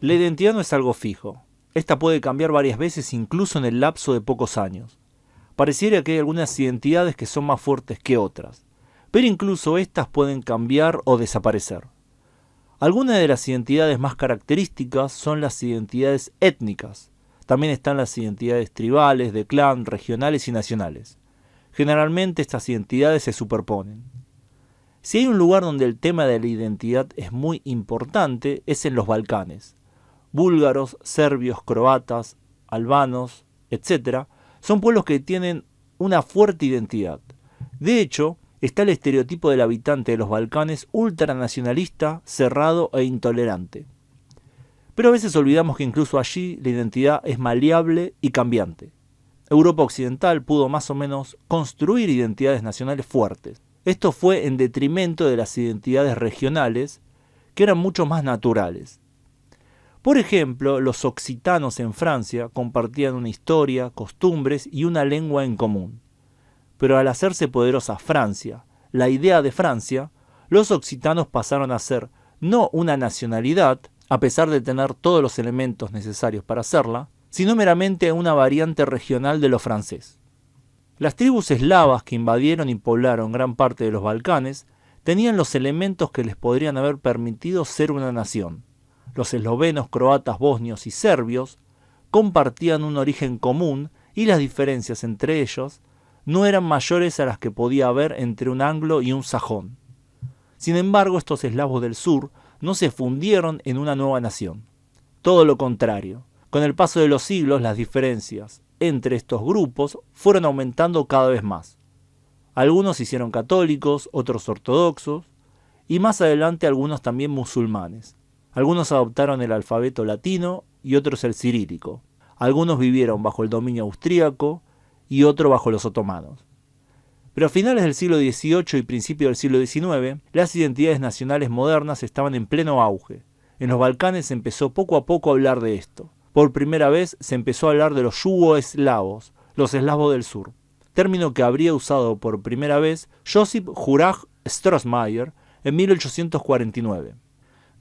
La identidad no es algo fijo. Esta puede cambiar varias veces incluso en el lapso de pocos años. Pareciera que hay algunas identidades que son más fuertes que otras, pero incluso estas pueden cambiar o desaparecer. Algunas de las identidades más características son las identidades étnicas. También están las identidades tribales, de clan, regionales y nacionales. Generalmente estas identidades se superponen. Si hay un lugar donde el tema de la identidad es muy importante, es en los Balcanes. Búlgaros, serbios, croatas, albanos, etc., son pueblos que tienen una fuerte identidad. De hecho, está el estereotipo del habitante de los Balcanes ultranacionalista, cerrado e intolerante. Pero a veces olvidamos que incluso allí la identidad es maleable y cambiante. Europa Occidental pudo más o menos construir identidades nacionales fuertes. Esto fue en detrimento de las identidades regionales, que eran mucho más naturales. Por ejemplo, los occitanos en Francia compartían una historia, costumbres y una lengua en común. Pero al hacerse poderosa Francia, la idea de Francia, los occitanos pasaron a ser no una nacionalidad, a pesar de tener todos los elementos necesarios para hacerla, sino meramente una variante regional de lo francés. Las tribus eslavas que invadieron y poblaron gran parte de los Balcanes tenían los elementos que les podrían haber permitido ser una nación. Los eslovenos, croatas, bosnios y serbios compartían un origen común y las diferencias entre ellos no eran mayores a las que podía haber entre un anglo y un sajón. Sin embargo, estos eslavos del sur no se fundieron en una nueva nación. Todo lo contrario. Con el paso de los siglos, las diferencias entre estos grupos fueron aumentando cada vez más. Algunos se hicieron católicos, otros ortodoxos, y más adelante algunos también musulmanes. Algunos adoptaron el alfabeto latino y otros el cirílico. Algunos vivieron bajo el dominio austríaco y otros bajo los otomanos. Pero a finales del siglo XVIII y principios del siglo XIX, las identidades nacionales modernas estaban en pleno auge. En los Balcanes se empezó poco a poco a hablar de esto. Por primera vez se empezó a hablar de los yugoeslavos, los eslavos del sur, término que habría usado por primera vez Josip Juraj Strossmayer en 1849.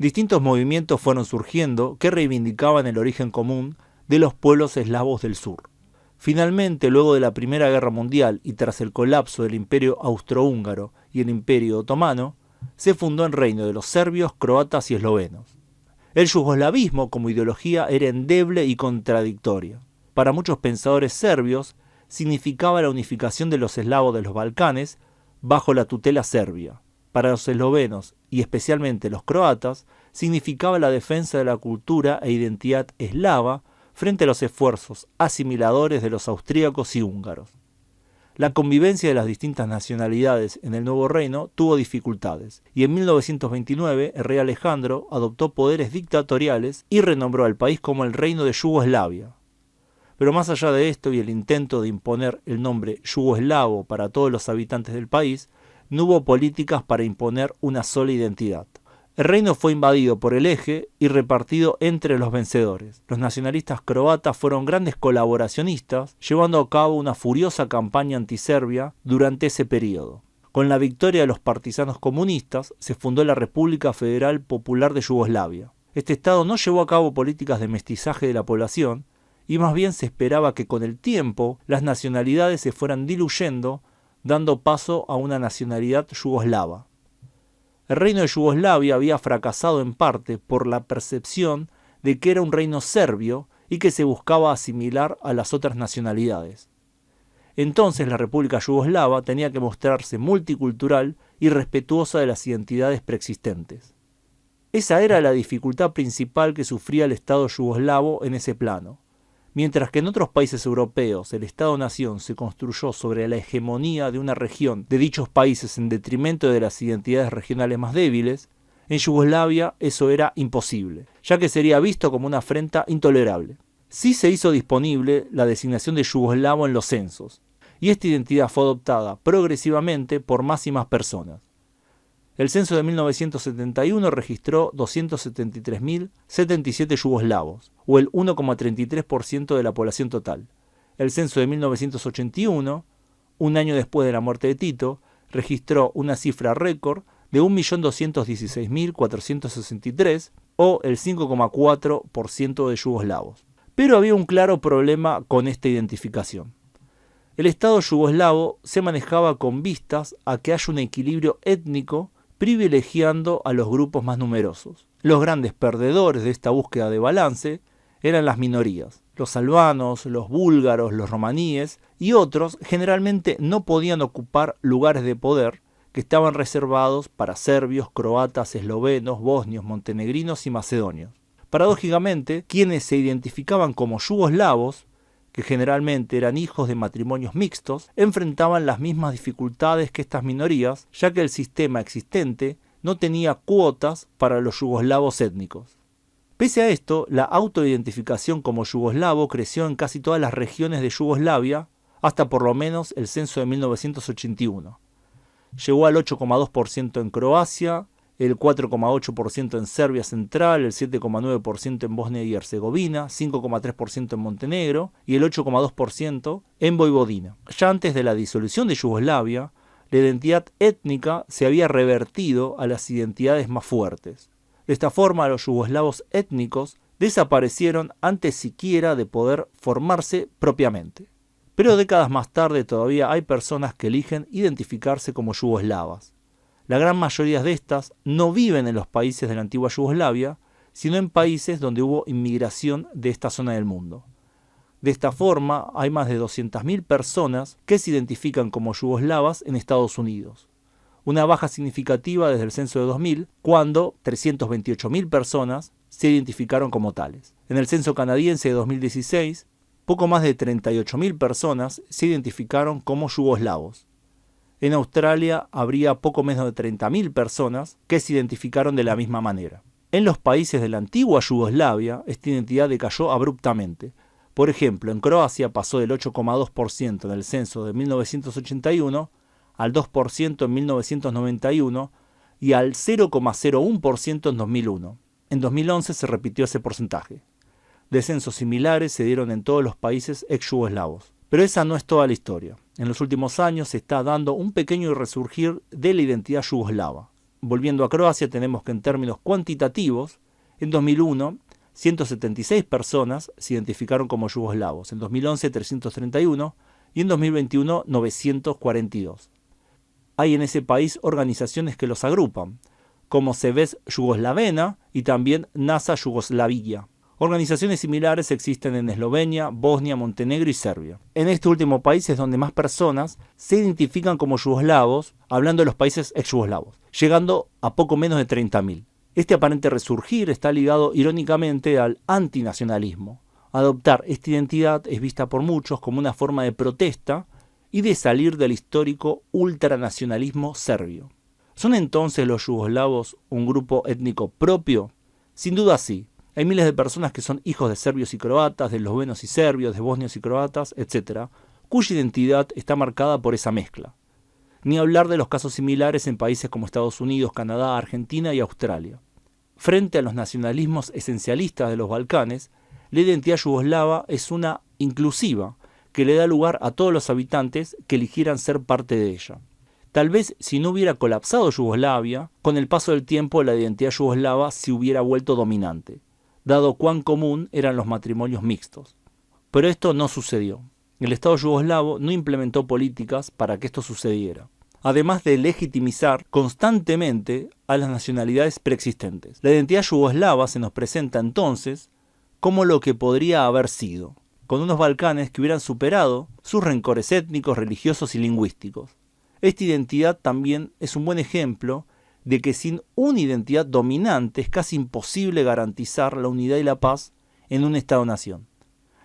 Distintos movimientos fueron surgiendo que reivindicaban el origen común de los pueblos eslavos del sur. Finalmente, luego de la Primera Guerra Mundial y tras el colapso del Imperio Austrohúngaro y el Imperio Otomano, se fundó el reino de los serbios, croatas y eslovenos. El yugoslavismo como ideología era endeble y contradictoria. Para muchos pensadores serbios, significaba la unificación de los eslavos de los Balcanes bajo la tutela serbia. Para los eslovenos, y especialmente los croatas, significaba la defensa de la cultura e identidad eslava frente a los esfuerzos asimiladores de los austríacos y húngaros. La convivencia de las distintas nacionalidades en el nuevo reino tuvo dificultades, y en 1929 el rey Alejandro adoptó poderes dictatoriales y renombró al país como el Reino de Yugoslavia. Pero más allá de esto y el intento de imponer el nombre yugoslavo para todos los habitantes del país, no hubo políticas para imponer una sola identidad. El reino fue invadido por el Eje y repartido entre los vencedores. Los nacionalistas croatas fueron grandes colaboracionistas, llevando a cabo una furiosa campaña antiserbia durante ese periodo. Con la victoria de los partisanos comunistas, se fundó la República Federal Popular de Yugoslavia. Este estado no llevó a cabo políticas de mestizaje de la población, y más bien se esperaba que con el tiempo las nacionalidades se fueran diluyendo, dando paso a una nacionalidad yugoslava. El reino de Yugoslavia había fracasado en parte por la percepción de que era un reino serbio y que se buscaba asimilar a las otras nacionalidades. Entonces la República Yugoslava tenía que mostrarse multicultural y respetuosa de las identidades preexistentes. Esa era la dificultad principal que sufría el Estado yugoslavo en ese plano. Mientras que en otros países europeos el Estado-nación se construyó sobre la hegemonía de una región de dichos países en detrimento de las identidades regionales más débiles, en Yugoslavia eso era imposible, ya que sería visto como una afrenta intolerable. Sí se hizo disponible la designación de yugoslavo en los censos, y esta identidad fue adoptada progresivamente por más y más personas. El censo de 1971 registró 273.077 yugoslavos, o el 1,33% de la población total. El censo de 1981, un año después de la muerte de Tito, registró una cifra récord de 1.216.463, o el 5,4% de yugoslavos. Pero había un claro problema con esta identificación. El Estado yugoslavo se manejaba con vistas a que haya un equilibrio étnico privilegiando a los grupos más numerosos. Los grandes perdedores de esta búsqueda de balance eran las minorías. Los albanos, los búlgaros, los romaníes y otros generalmente no podían ocupar lugares de poder que estaban reservados para serbios, croatas, eslovenos, bosnios, montenegrinos y macedonios. Paradójicamente, quienes se identificaban como yugoslavos, que generalmente eran hijos de matrimonios mixtos, enfrentaban las mismas dificultades que estas minorías, ya que el sistema existente no tenía cuotas para los yugoslavos étnicos. Pese a esto, la autoidentificación como yugoslavo creció en casi todas las regiones de Yugoslavia hasta por lo menos el censo de 1981. Llegó al 8,2% en Croacia, el 4,8% en Serbia Central, el 7,9% en Bosnia y Herzegovina, 5,3% en Montenegro y el 8,2% en Voivodina. Ya antes de la disolución de Yugoslavia, la identidad étnica se había revertido a las identidades más fuertes. De esta forma, los yugoslavos étnicos desaparecieron antes siquiera de poder formarse propiamente. Pero décadas más tarde todavía hay personas que eligen identificarse como yugoslavas. La gran mayoría de estas no viven en los países de la antigua Yugoslavia, sino en países donde hubo inmigración de esta zona del mundo. De esta forma, hay más de 200.000 personas que se identifican como yugoslavas en Estados Unidos. Una baja significativa desde el censo de 2000, cuando 328.000 personas se identificaron como tales. En el censo canadiense de 2016, poco más de 38.000 personas se identificaron como yugoslavos. En Australia habría poco menos de 30.000 personas que se identificaron de la misma manera. En los países de la antigua Yugoslavia, esta identidad decayó abruptamente. Por ejemplo, en Croacia pasó del 8,2% en el censo de 1981 al 2% en 1991 y al 0,01% en 2001. En 2011 se repitió ese porcentaje. Descensos similares se dieron en todos los países ex-yugoslavos. Pero esa no es toda la historia. En los últimos años se está dando un pequeño resurgir de la identidad yugoslava. Volviendo a Croacia, tenemos que en términos cuantitativos, en 2001, 176 personas se identificaron como yugoslavos, en 2011 331 y en 2021 942. Hay en ese país organizaciones que los agrupan, como Savez Jugoslavena y también NASA Yugoslavia. Organizaciones similares existen en Eslovenia, Bosnia, Montenegro y Serbia. En este último país es donde más personas se identifican como yugoslavos, hablando de los países ex-yugoslavos, llegando a poco menos de 30.000. Este aparente resurgir está ligado irónicamente al antinacionalismo. Adoptar esta identidad es vista por muchos como una forma de protesta y de salir del histórico ultranacionalismo serbio. ¿Son entonces los yugoslavos un grupo étnico propio? Sin duda sí. Hay miles de personas que son hijos de serbios y croatas, de eslovenos y serbios, de bosnios y croatas, etc., cuya identidad está marcada por esa mezcla. Ni hablar de los casos similares en países como Estados Unidos, Canadá, Argentina y Australia. Frente a los nacionalismos esencialistas de los Balcanes, la identidad yugoslava es una inclusiva que le da lugar a todos los habitantes que eligieran ser parte de ella. Tal vez si no hubiera colapsado Yugoslavia, con el paso del tiempo la identidad yugoslava se hubiera vuelto dominante, dado cuán común eran los matrimonios mixtos. Pero esto no sucedió. El Estado yugoslavo no implementó políticas para que esto sucediera, además de legitimizar constantemente a las nacionalidades preexistentes. La identidad yugoslava se nos presenta entonces como lo que podría haber sido, con unos Balcanes que hubieran superado sus rencores étnicos, religiosos y lingüísticos. Esta identidad también es un buen ejemplo de que sin una identidad dominante es casi imposible garantizar la unidad y la paz en un Estado-nación.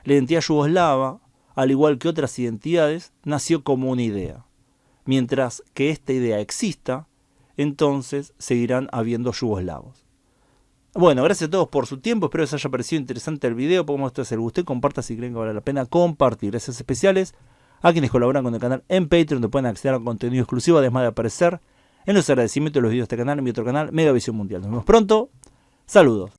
La identidad yugoslava, al igual que otras identidades, nació como una idea. Mientras que esta idea exista, entonces seguirán habiendo yugoslavos. Bueno, gracias a todos por su tiempo, espero les haya parecido interesante el video, podemos hacer gusto y comparta si creen que vale la pena compartir. Gracias especiales a quienes colaboran con el canal en Patreon, donde pueden acceder a contenido exclusivo, además de aparecer en los agradecimientos de los videos de este canal, en mi otro canal, Megavisión Mundial. Nos vemos pronto, saludos.